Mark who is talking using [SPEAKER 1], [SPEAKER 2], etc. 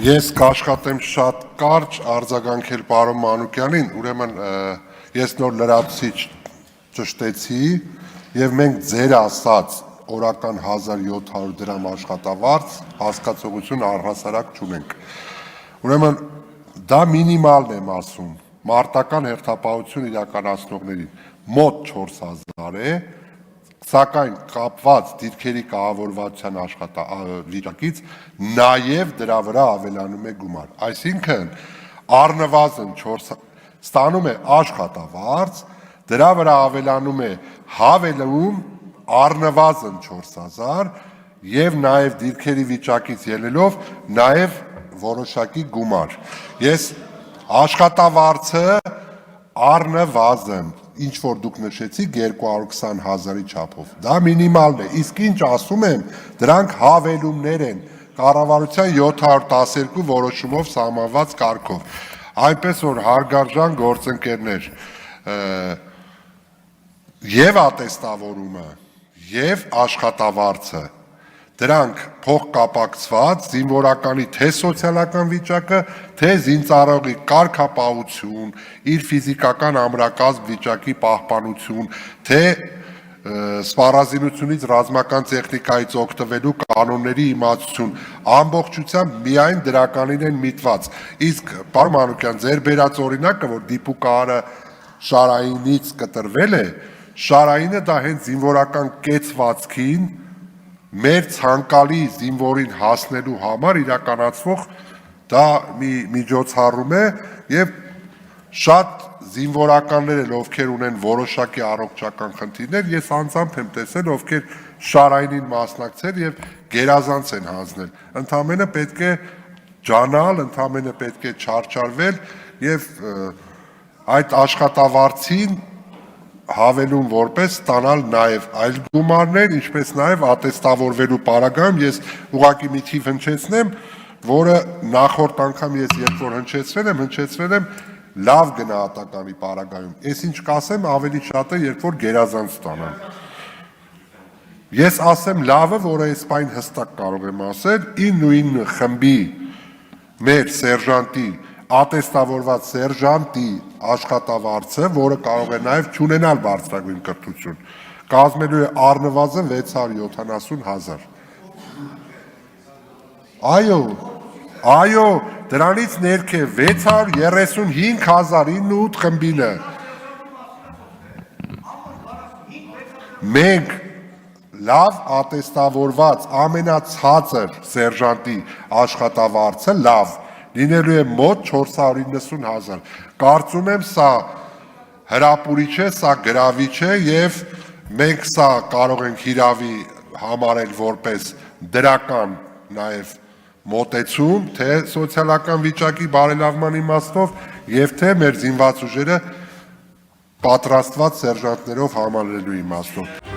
[SPEAKER 1] Ես կաշխատեմ շատ կարճ արձագանքել պարոն Մանուկյանին, ուրեմն ես նոր լրացուցիչ ճշտեցի եւ մենք ձեր ասած օրական 1700 դրամ աշխատավարձ հասկացողություն առհասարակ չունենք։ Ուրեմն դա մինիմալն եմ ասում, մարտական հերթապահություն իրականացնողներին մոտ 4000 է, սակայն կապված դիրքերի կահավորվածության վիճակից նաև դրա վրա ավելանում է գումար։ Այսինքն առնվազն ստանում է աշխատավարձ, դրա վրա ավելանում է հավելում առնվազն 4000 եւ նաև դիրքերի վիճակից ելնելով նաև որոշակի գումար։ Ես աշխատավարձը առնվազն ինչ որ դուք նշեցիք 220,000-ի չափով, դա մինիմալն է, իսկ ինչ ասում եմ, դրանք հավելումներ են կառավարության 712 որոշումով սահմանված կարգով, այնպես որ հարգարժան գործընկերներ, եւ ատեստավորումը, եւ աշխատավարձը, դրանք փոխկապակցված զինվորականի թե սոցիալական վիճակը, թե զինծառայողի կարգապահություն, իր ֆիզիկական ամրակազմ վիճակի պահպանություն, թե սպառազինությունից ռազմական տեխնիկայից օգտվելու կանոնների իմացություն, ամբողջությամբ միայն դրականին են միտված։ Իսկ պարոն Մանուկյան, ձեր բերած օրինակը, որ դիպուկահարը Շարայինից կտրվել է, Շարայինը դա հենց զինվորական կեցվածքին մեր ցանկալի զինվորին հասնելու համար իրականացվող դա մի միջոցառում է եւ շատ զինվորականներ էլ ովքեր ունեն որոշակի առողջական խնդիրներ, ես անձամբ եմ տեսել, ովքեր Շարայինին մասնակցել եւ գերազանց են հանձնել։ Ընդամենը պետք է ջանալ, ընդամենը պետք է չարչարվել եւ այդ աշխատավարձին հավելում որպես ստանալ նաև այլ գումարներ, ինչպես նաև ատեստավորվելու պարագայում ես ուղղակի մի թիվ հնչեցնեմ, որը նախորդ անգամ ես երբ որ հնչեցրել եմ լավ գնահատականի պարագայում։ Ես ինչ կասեմ, ավելի շատ է, երբ որ գերազանց ստանամ։ Ես ասեմ լավը, որը այս պայն հստակ կարող եմ ասել, 9 խմբի մեր սերժանտի ատեստավորված սերժանտի աշխատավարձը, որը կարող է նաև չունենալ բարձրագույն կրթություն, կազմելու է առնվազն 670,000։ Այո, դրանից ներքև 635,008 խմբինը։ Մենք լավ ատեստավորված ամենացածր սերժանտի աշխատավարձը լավ լինելու է մոտ 490,000։ Կարծում եմ սա հրապուրիչ է, սա գրավիչ է եւ մենք սա կարող ենք հիրավի համարել որպես դրական նաեւ մոտեցում, թե սոցիալական վիճակի բարելավման իմաստով եւ թե մեր զինված ուժերը պատրաստված սերժանտներով համալրելու իմաստով։